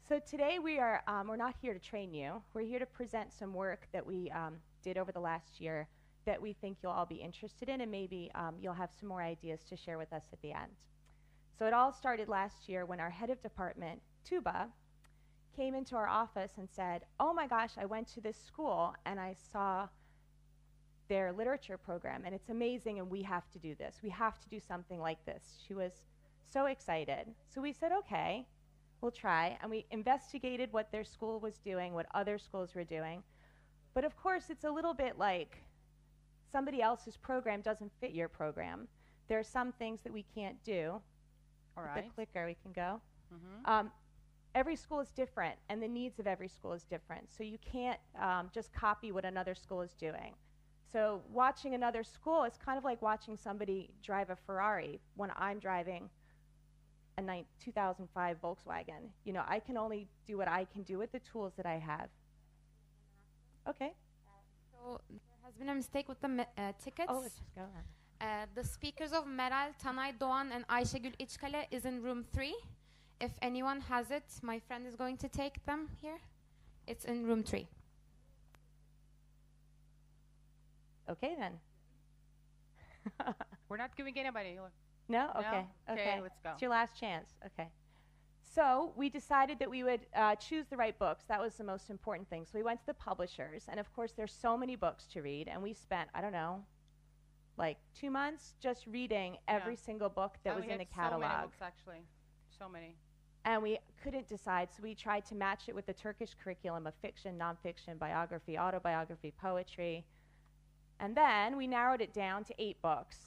So today we're not here to train you. We're here to present some work that we did over the last year that we think you'll all be interested in, and maybe you'll have some more ideas to share with us at the end. So it all started last year when our head of department, Tuba, came into our office and said, oh my gosh, I went to this school and I saw their literature program, and it's amazing, and we have to do this. We have to do something like this. She was so excited. So we said, okay, we'll try, and we investigated what their school was doing, what other schools were doing. But of course, it's a little bit like somebody else's program doesn't fit your program. There are some things that we can't do. All right. With the clicker, we can go. Mm-hmm. Every school is different, and the needs of every school is different. So you can't just copy what another school is doing. So watching another school is kind of like watching somebody drive a Ferrari when I'm driving a 2005 Volkswagen. You know, I can only do what I can do with the tools that I have. Okay. So there has been a mistake with the tickets. Oh, let's just go on. The speakers of Meral, Tanay Doğan, and Ayşegül İçkale is in room 3. If anyone has it, my friend is going to take them here. It's in room 3. Okay, then. We're not giving anybody. No? Okay. No? Okay, let's go. It's your last chance. Okay. So we decided that we would choose the right books. That was the most important thing. So we went to the publishers, and of course there's so many books to read, and we spent, I don't know, like 2 months just reading every single book that was in the catalog. So many books, actually. So many. And we couldn't decide, so we tried to match it with the Turkish curriculum of fiction, nonfiction, biography, autobiography, poetry. And then we narrowed it down to 8 books.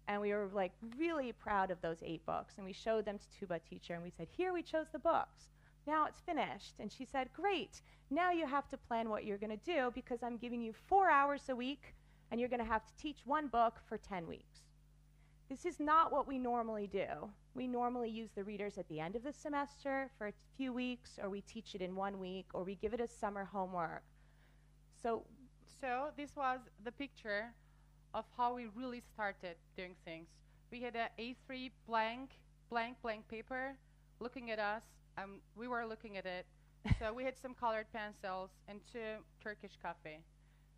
And we were like really proud of those 8 books. And we showed them to Tuba teacher, and we said, here, we chose the books. Now it's finished. And she said, great. Now you have to plan what you're going to do, because I'm giving you 4 hours a week, and you're going to have to teach 1 book for 10 weeks. This is not what we normally do. We normally use the readers at the end of the semester for a few weeks, or we teach it in 1 week, or we give it as summer homework. So this was the picture of how we really started doing things. We had a A3 blank paper looking at us, and we were looking at it. So we had some colored pencils and 2 Turkish coffee.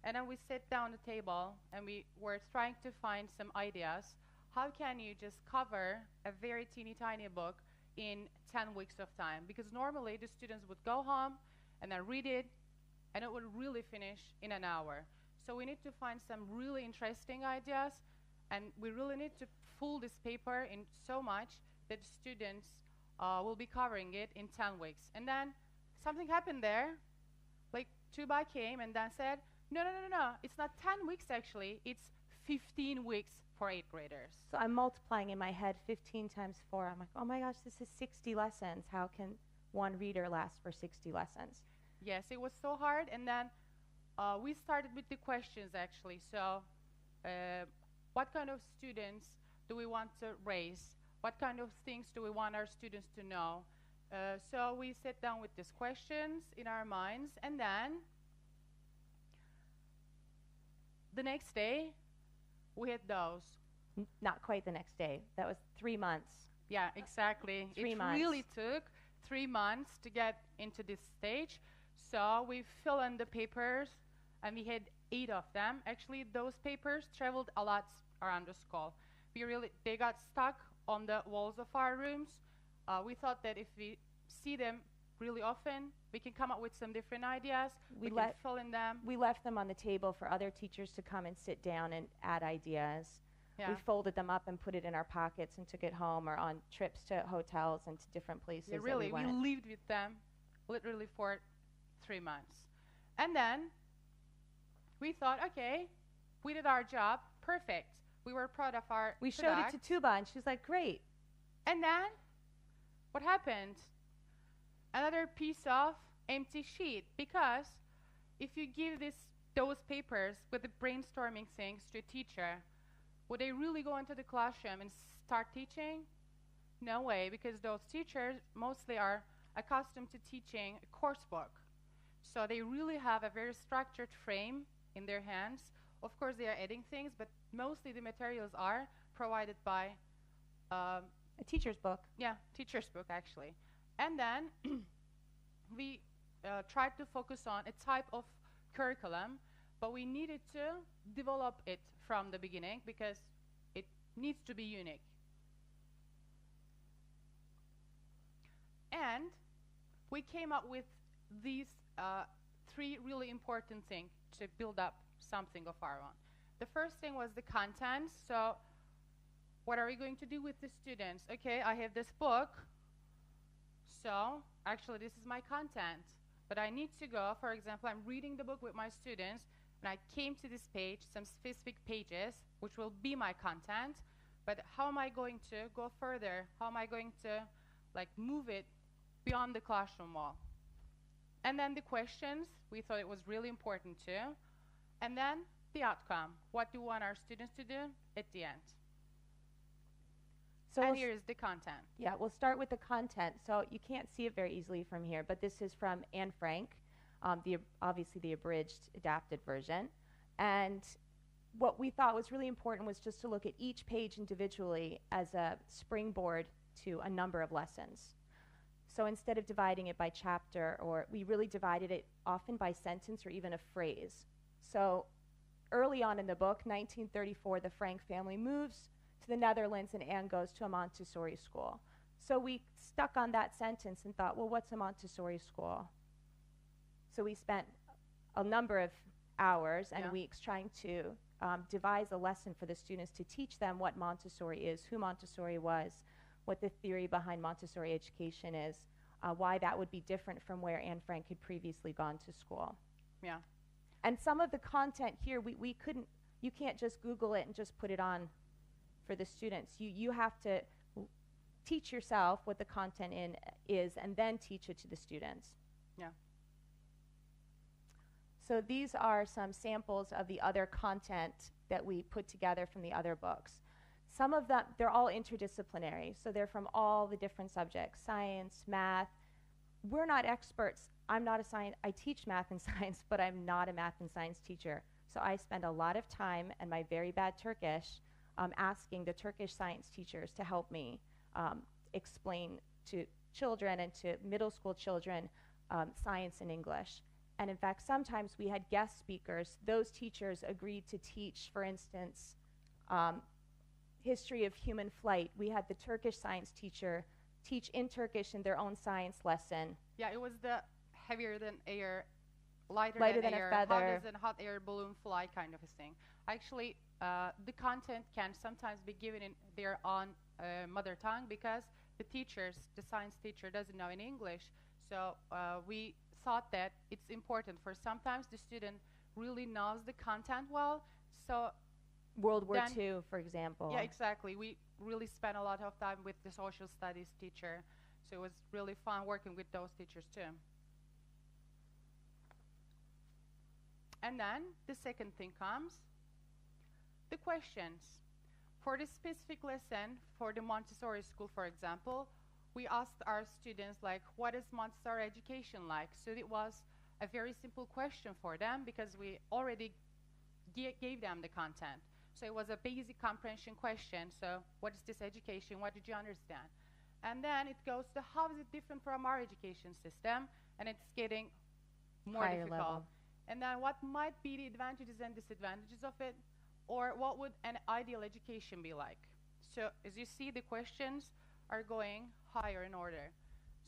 And then we sat down at the table, and we were trying to find some ideas. How can you just cover a very teeny tiny book in 10 weeks of time? Because normally the students would go home and then read it, and it would really finish in an hour. So we need to find some really interesting ideas, and we really need to fill this paper in so much that students will be covering it in 10 weeks. And then something happened there. Like Tuba came and then said, no, it's not 10 weeks actually, it's 15 weeks for 8th graders. So I'm multiplying in my head 15 times 4. I'm like, oh my gosh, this is 60 lessons. How can 1 reader last for 60 lessons? Yes, it was so hard, and then we started with the questions actually. So what kind of students do we want to raise? What kind of things do we want our students to know? So we sat down with these questions in our minds, and then the next day we had those. Not quite the next day. That was 3 months. Yeah, exactly. 3 months. It really took 3 months to get into this stage. So we fill in the papers, and we had 8 of them. Actually, those papers traveled a lot around the school. They got stuck on the walls of our rooms. We thought that if we see them really often, we can come up with some different ideas. We can fill in them. We left them on the table for other teachers to come and sit down and add ideas. Yeah. We folded them up and put it in our pockets and took it home, or on trips to hotels and to different places. Yeah, really, that we went. lived with them literally for 3 months. And then we thought, okay, we did our job, perfect. We were proud of our We showed it to Tuba, and she's like, great. And then what happened? Another piece of empty sheet, because if you give those papers with the brainstorming things to a teacher, would they really go into the classroom and start teaching? No way, because those teachers mostly are accustomed to teaching a course book. So they really have a very structured frame in their hands. Of course, they are adding things, but mostly the materials are provided by a teacher's book. Yeah, teacher's book, actually. And then tried to focus on a type of curriculum, but we needed to develop it from the beginning because it needs to be unique. And we came up with these three really important things to build up something of our own. The first thing was the content. So what are we going to do with the students? Okay, I have this book. So actually this is my content. But I need to go, for example, I'm reading the book with my students, and I came to this page, some specific pages, which will be my content. But how am I going to go further? How am I going to move it beyond the classroom wall? And then the questions, we thought it was really important too. And then the outcome. What do we want our students to do at the end? So and here is the content. Yeah, we'll start with the content. So you can't see it very easily from here, but this is from Anne Frank, obviously the abridged, adapted version. And what we thought was really important was just to look at each page individually as a springboard to a number of lessons. So instead of dividing it by chapter, we really divided it often by sentence or even a phrase. So early on in the book, 1934, the Frank family moves to the Netherlands and Anne goes to a Montessori school. So we stuck on that sentence and thought, well, what's a Montessori school? So we spent a number of hours and weeks trying to devise a lesson for the students to teach them what Montessori is, who Montessori was, what the theory behind Montessori education is, why that would be different from where Anne Frank had previously gone to school. Yeah. And some of the content here, you can't just Google it and just put it on for the students. You have to teach yourself what the content is and then teach it to the students. Yeah. So these are some samples of the other content that we put together from the other books. Some of them, they're all interdisciplinary, so they're from all the different subjects, science, math. We're not experts. I teach math and science, but I'm not a math and science teacher. So I spend a lot of time and my very bad Turkish asking the Turkish science teachers to help me explain to children and to middle school children science in English. And in fact, sometimes we had guest speakers. Those teachers agreed to teach, for instance, history of human flight. We had the Turkish science teacher teach in Turkish in their own science lesson. Yeah, it was the heavier than air, lighter than air, a feather. how does a hot air balloon fly kind of a thing. Actually, the content can sometimes be given in their own mother tongue because the science teacher doesn't know any English. So we thought that it's important for sometimes the student really knows the content well. So World War II, for example. Yeah, exactly. We really spent a lot of time with the social studies teacher. So it was really fun working with those teachers too. And then the second thing comes, the questions. For the specific lesson, for the Montessori school, for example, we asked our students, what is Montessori education like? So it was a very simple question for them because we already gave them the content. So it was a basic comprehension question. So what is this education? What did you understand? And then it goes to how is it different from our education system? And it's getting more Higher difficult. level. And then what might be the advantages and disadvantages of it? Or what would an ideal education be like? So as you see, the questions are going higher in order.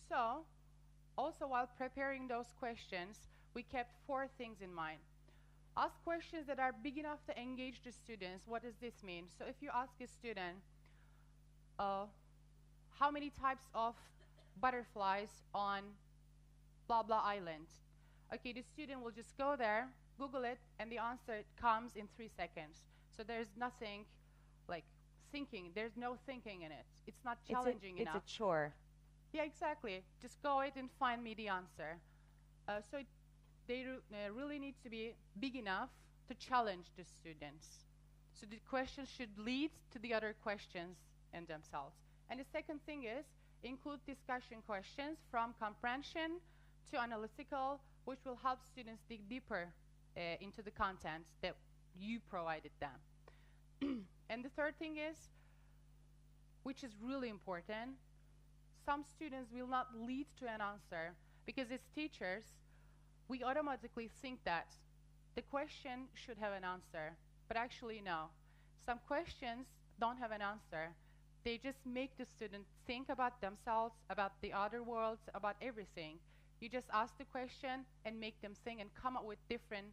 So also while preparing those questions, we kept 4 things in mind. Ask questions that are big enough to engage the students. What does this mean? So if you ask a student, how many types of butterflies on blah blah island? Okay, the student will just go there, Google it, and the answer comes in 3 seconds. So there's nothing thinking. There's no thinking in it. It's not challenging enough. It's a chore. Yeah, exactly. Just go it and find me the answer. So they really need to be big enough to challenge the students. So the questions should lead to the other questions in themselves. And the second thing is include discussion questions from comprehension to analytical, which will help students dig deeper into the content that you provided them. And the third thing is, which is really important, some students will not lead to an answer because as teachers, we automatically think that the question should have an answer, but actually no. Some questions don't have an answer. They just make the student think about themselves, about the other worlds, about everything. You just ask the question and make them think and come up with different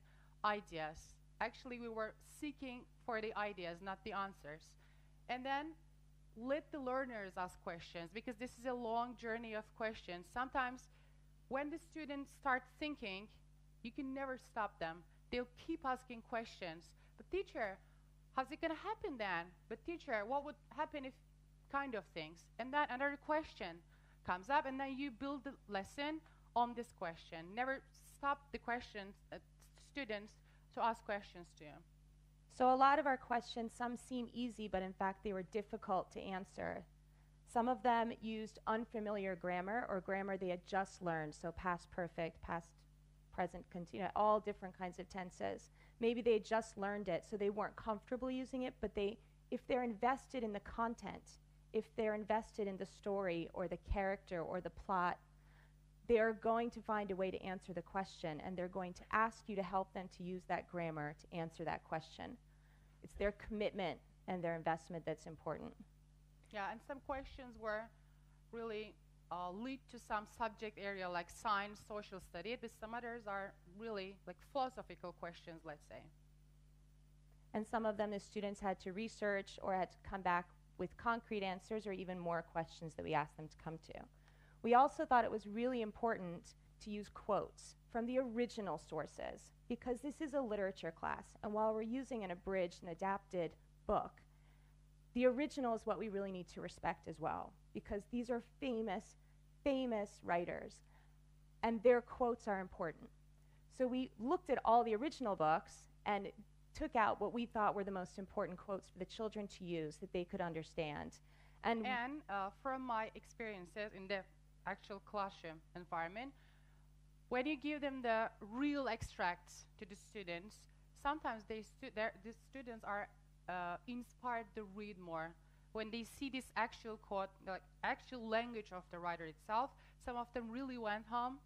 ideas. Actually, we were seeking for the ideas, not the answers. And then let the learners ask questions, because this is a long journey of questions. Sometimes when the students start thinking, you can never stop them. They'll keep asking questions. But teacher, how's it going to happen then? But teacher, what would happen if kind of things? And then another question comes up, and then you build the lesson on this question. Never stop the questions, students, to ask questions to you. So a lot of our questions, some seem easy, but in fact they were difficult to answer. Some of them used unfamiliar grammar or grammar they had just learned, so past perfect, past present continuous, all different kinds of tenses. Maybe they had just learned it, so they weren't comfortable using it, but if they're invested in the content, if they're invested in the story or the character or the plot, they're going to find a way to answer the question, and they're going to ask you to help them to use that grammar to answer that question. It's their commitment and their investment that's important. Yeah, and some questions were really lead to some subject area like science, social study, but some others are really like philosophical questions, let's say. And some of them the students had to research or had to come back with concrete answers or even more questions that we asked them to come to. We also thought it was really important to use quotes from the original sources, because this is a literature class, and while we're using an abridged and adapted book, the original is what we really need to respect as well, because these are famous, famous writers, and their quotes are important. So we looked at all the original books and took out what we thought were the most important quotes for the children to use that they could understand. And from my experiences in the actual classroom environment, when you give them the real extracts to the students, sometimes the students are inspired to read more. When they see this actual quote, like actual language of the writer itself, some of them really went home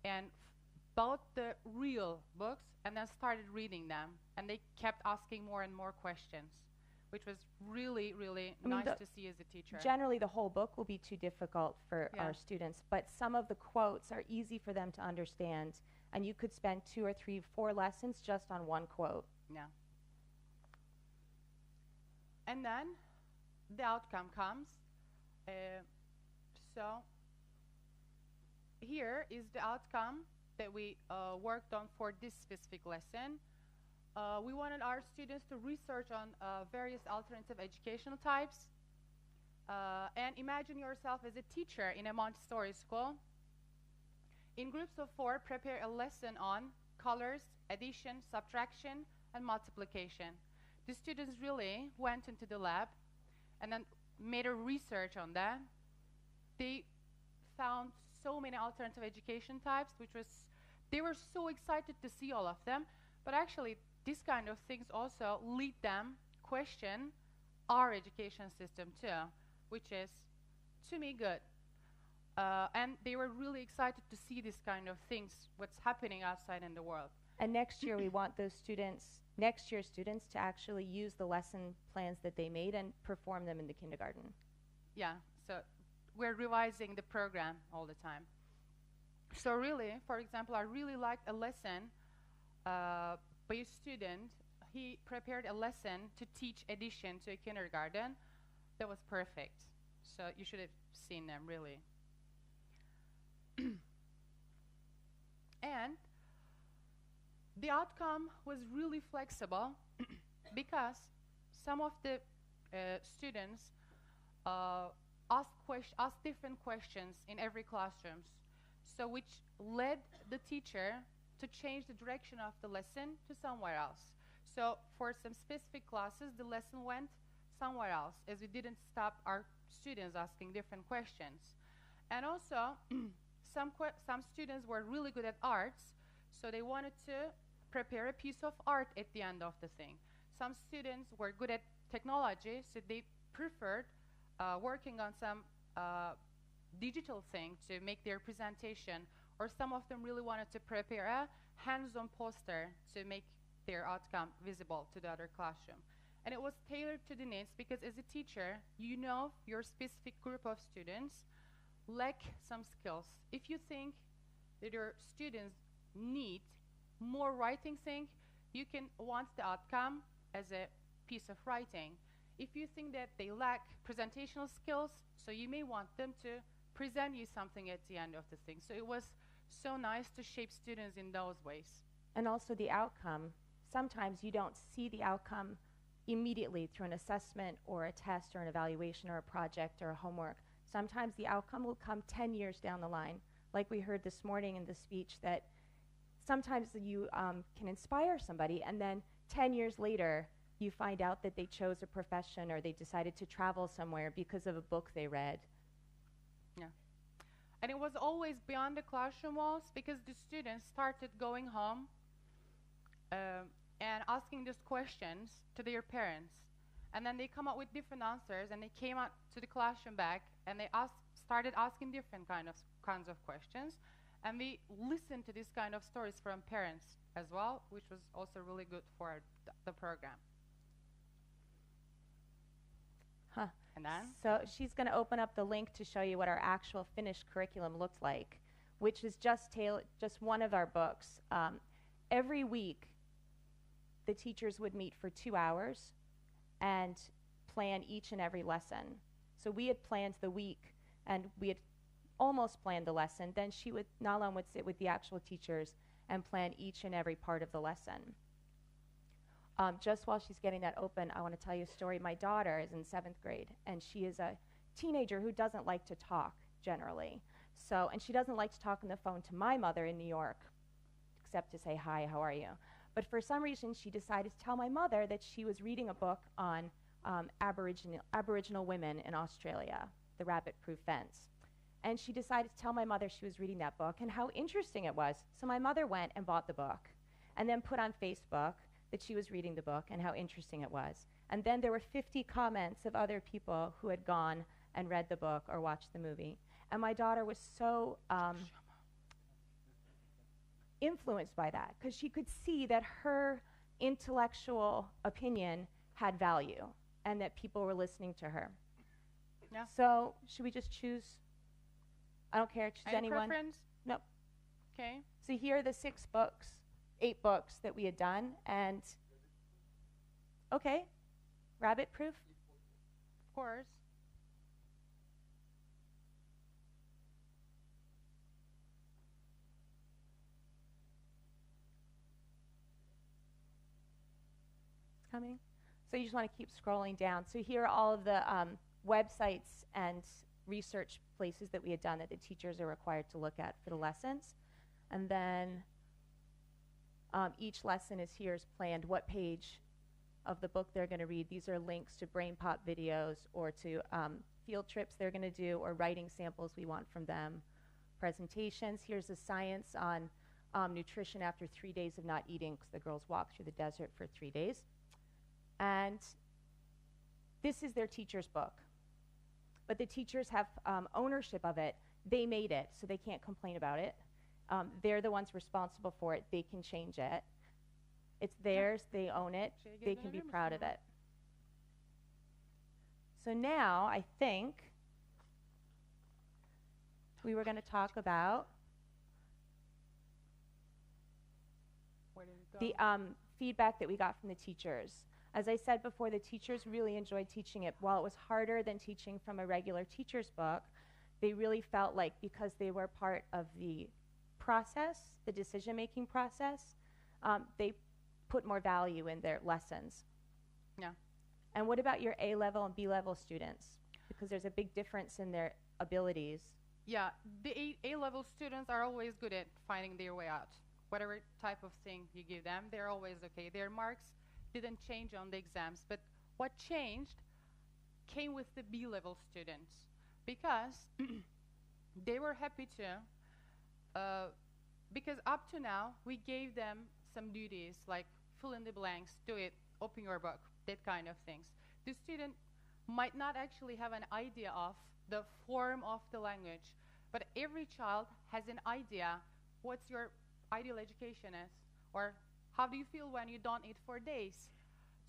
and bought the real books and then started reading them, and they kept asking more and more questions, which was really, really nice to see as a teacher. Generally, the whole book will be too difficult for our students, but some of the quotes are easy for them to understand, and you could spend 2 or 3, 4 lessons just on one quote. Yeah. And then the outcome comes. So here is the outcome that we worked on for this specific lesson. We wanted our students to research on various alternative educational types, and imagine yourself as a teacher in a Montessori school. In groups of 4, prepare a lesson on colors, addition, subtraction, and multiplication. The students really went into the lab and then made a research on that. They found so many alternative education types, they were so excited to see all of them, but actually these kind of things also lead them question our education system too, which is, to me, good. And they were really excited to see this kind of things, what's happening outside in the world. And next year we want those students, next year's students, to actually use the lesson plans that they made and perform them in the kindergarten. Yeah, so we're revising the program all the time. So really, for example, I really liked a lesson by a student. He prepared a lesson to teach addition to a kindergarten. That was perfect. So you should have seen them, really. And the outcome was really flexible because some of the students asked different questions in every classroom, so which led the teacher to change the direction of the lesson to somewhere else. So for some specific classes, the lesson went somewhere else, as we didn't stop our students asking different questions. And also, some students were really good at arts, so they wanted to prepare a piece of art at the end of the thing. Some students were good at technology, so they preferred working on some digital thing to make their presentation or some of them really wanted to prepare a hands-on poster to make their outcome visible to the other classroom. And it was tailored to the needs because as a teacher, you know your specific group of students lack some skills. If you think that your students need more writing thing, you can want the outcome as a piece of writing. If you think that they lack presentational skills, so you may want them to present you something at the end of the thing. So it was so nice to shape students in those ways. And also the outcome. Sometimes you don't see the outcome immediately through an assessment or a test or an evaluation or a project or a homework. Sometimes the outcome will come 10 years down the line. Like we heard this morning in the speech, that sometimes you can inspire somebody and then 10 years later you find out that they chose a profession or they decided to travel somewhere because of a book they read. Yeah. And it was always beyond the classroom walls because the students started going home and asking these questions to their parents. And then they come up with different answers and they came out to the classroom back and they started asking different kinds of questions. And we listened to these kind of stories from parents as well, which was also really good for the program. Huh. And then? So she's going to open up the link to show you what our actual finished curriculum looks like, which is just one of our books. Every week, the teachers would meet for 2 hours and plan each and every lesson. So we had planned the week, and we had almost planned the lesson. Then Nalan would sit with the actual teachers and plan each and every part of the lesson. Just while she's getting that open, I want to tell you a story. My daughter is in 7th grade, and she is a teenager who doesn't like to talk generally. And she doesn't like to talk on the phone to my mother in New York, except to say, "Hi, how are you?" But for some reason, she decided to tell my mother that she was reading a book on Aboriginal women in Australia, The Rabbit-Proof Fence. And she decided to tell my mother she was reading that book and how interesting it was. So my mother went and bought the book and then put on Facebook that she was reading the book and how interesting it was. And then there were 50 comments of other people who had gone and read the book or watched the movie. And my daughter was so influenced by that because she could see that her intellectual opinion had value and that people were listening to her. Yeah. So should we just choose? I don't care. Choose Any anyone. preference? Nope. Okay. So here are the 8 books that we had done, and okay, rabbit proof. Of course. It's coming. So you just want to keep scrolling down. So here are all of the websites and research places that we had done that the teachers are required to look at for the lessons. And then each lesson is planned what page of the book they're going to read. These are links to brain pop videos or to field trips they're going to do or writing samples we want from them. Presentations. Here's a science on nutrition after 3 days of not eating because the girls walked through the desert for 3 days. And this is their teacher's book. But the teachers have ownership of it. They made it, so they can't complain about it. They're the ones responsible for it. They can change it. It's theirs. They own it. They can be proud of it. So now I think we were going to talk about the feedback that we got from the teachers. As I said before, the teachers really enjoyed teaching it. While it was harder than teaching from a regular teacher's book, they really felt like because they were part of the process, the decision-making process, they put more value in their lessons. Yeah. And what about your A-level and B-level students? Because there's a big difference in their abilities. Yeah, the A-level students are always good at finding their way out. Whatever type of thing you give them, they're always okay. Their marks didn't change on the exams, but what changed came with the B-level students because they were happy to, because up to now we gave them some duties like fill in the blanks, do it, open your book, that kind of things. The student might not actually have an idea of the form of the language, but every child has an idea what's your ideal education is, or how do you feel when you don't eat for days?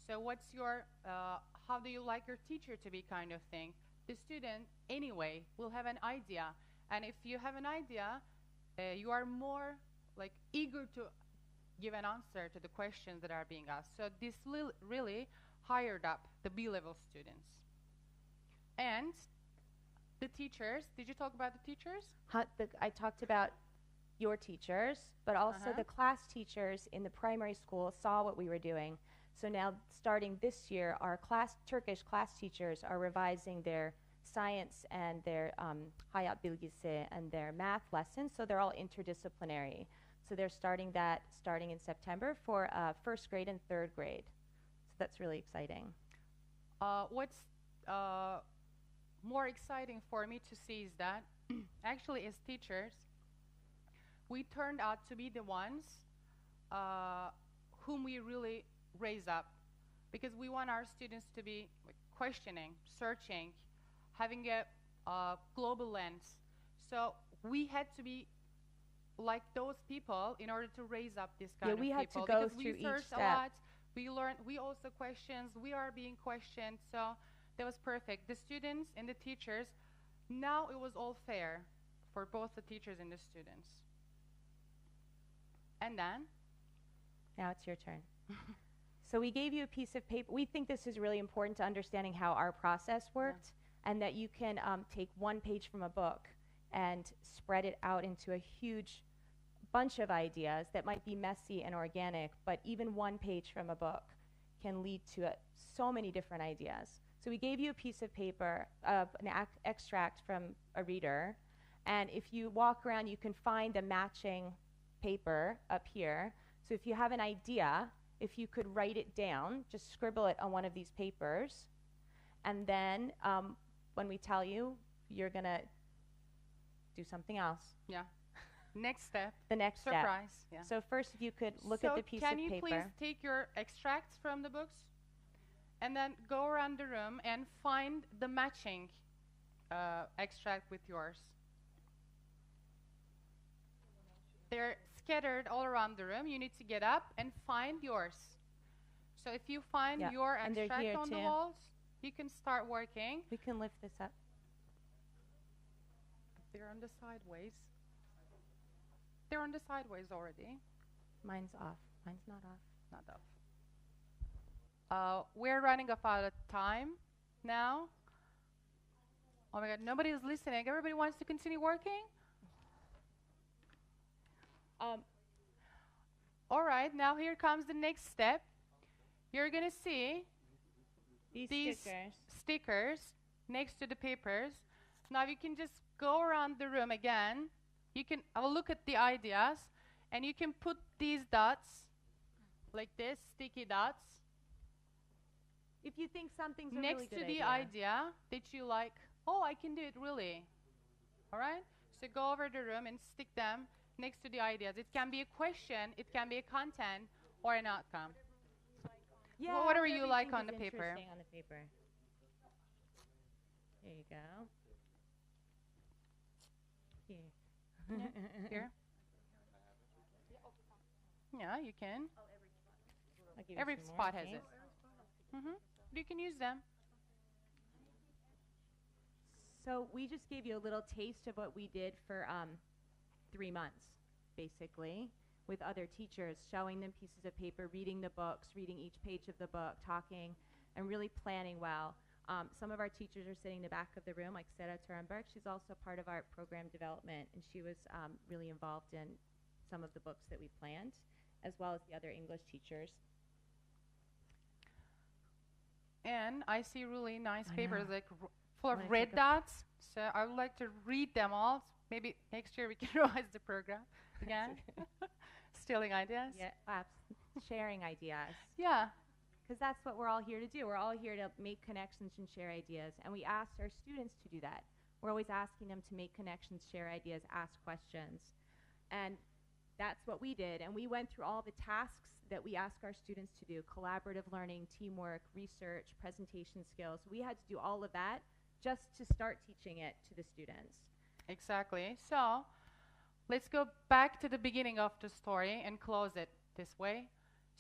So what's your, how do you like your teacher to be, kind of thing? The student, anyway, will have an idea. And if you have an idea, you are more like eager to give an answer to the questions that are being asked. So this really hired up the B-level students. And the teachers, did you talk about the teachers? I talked about your teachers, but also the class teachers in the primary school saw what we were doing. So now, starting this year, our Turkish class teachers are revising their science and their hayat bilgisi and their math lessons, so they're all interdisciplinary. So they're starting that starting in September for first grade and third grade. So that's really exciting. What's more exciting for me to see is that actually as teachers, we turned out to be the ones whom we really raise up, because we want our students to be like, questioning, searching, having a global lens. So we had to be like those people in order to raise up this kind of people. Yeah, we had to go because through we each searched step. a lot, we learned, we also questions, we are being questioned, so that was perfect. The students and the teachers, now it was all fair for both the teachers and the students. And then? Now it's your turn. So we gave you a piece of paper. We think this is really important to understanding how our process worked, and that you can take one page from a book and spread it out into a huge bunch of ideas that might be messy and organic, but even one page from a book can lead to so many different ideas. So we gave you a piece of paper, an extract from a reader, and if you walk around, you can find the matching paper up here. So if you have an idea, if you could write it down, just scribble it on one of these papers, and then when we tell you, you're gonna do something else. Yeah. Next step. The next step. Surprise. Yeah. So first, if you could look at the piece of paper. So can you please take your extracts from the books and then go around the room and find the matching extract with yours. They're scattered all around the room. You need to get up and find yours. So if you find your extract on the walls, you can start working. We can lift this up. They're on the sideways. They're on the sideways already. Mine's off. Mine's not off. Not off. We're running out of time now. Oh my God, nobody is listening. Everybody wants to continue working? All right, now here comes the next step. You're going to see these stickers next to the papers. Now you can just go around the room again. You can have a look at the ideas, and you can put these dots, like this, sticky dots, if you think something's a next really good to the idea that you like. Oh, I can do it, really. All right? So go over the room and stick them next to the ideas. It can be a question, it can be a content, or an outcome. Yeah, whatever you like on the paper. On the paper. There you go. Here. Here. Yeah, you can. Every spot has it. You can use them. So we just gave you a little taste of what we did for 3 months, basically, with other teachers, showing them pieces of paper, reading the books, reading each page of the book, talking, and really planning well. Some of our teachers are sitting in the back of the room, like Sarah Turenberg. She's also part of our program development, and she was really involved in some of the books that we planned, as well as the other English teachers. And I see really nice papers, like full of red dots. So I would like to read them all. Maybe next year we can revise the program again. Stealing ideas. Yeah, sharing ideas. Yeah. Because that's what we're all here to do. We're all here to make connections and share ideas. And we ask our students to do that. We're always asking them to make connections, share ideas, ask questions. And that's what we did. And we went through all the tasks that we ask our students to do: collaborative learning, teamwork, research, presentation skills. We had to do all of that just to start teaching it to the students. Exactly. So let's go back to the beginning of the story and close it this way.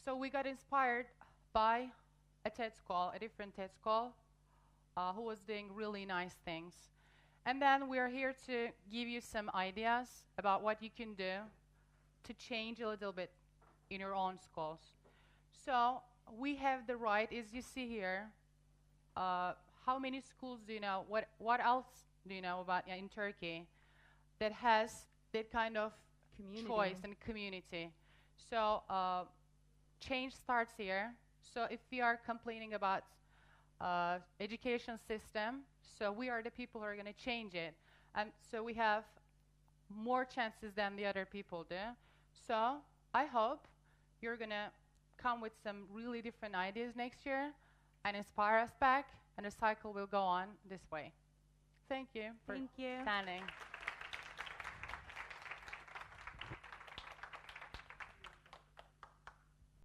So we got inspired by a TED School, a different TED School, who was doing really nice things. And then we're here to give you some ideas about what you can do to change a little bit in your own schools. So we have the right, as you see here, how many schools do you know? What else do you know about in Turkey that has that kind of choice and community? So change starts here. So if we are complaining about education system, so we are the people who are going to change it. And so we have more chances than the other people do. So I hope you're going to come with some really different ideas next year and inspire us back, and the cycle will go on this way. Thank you for standing.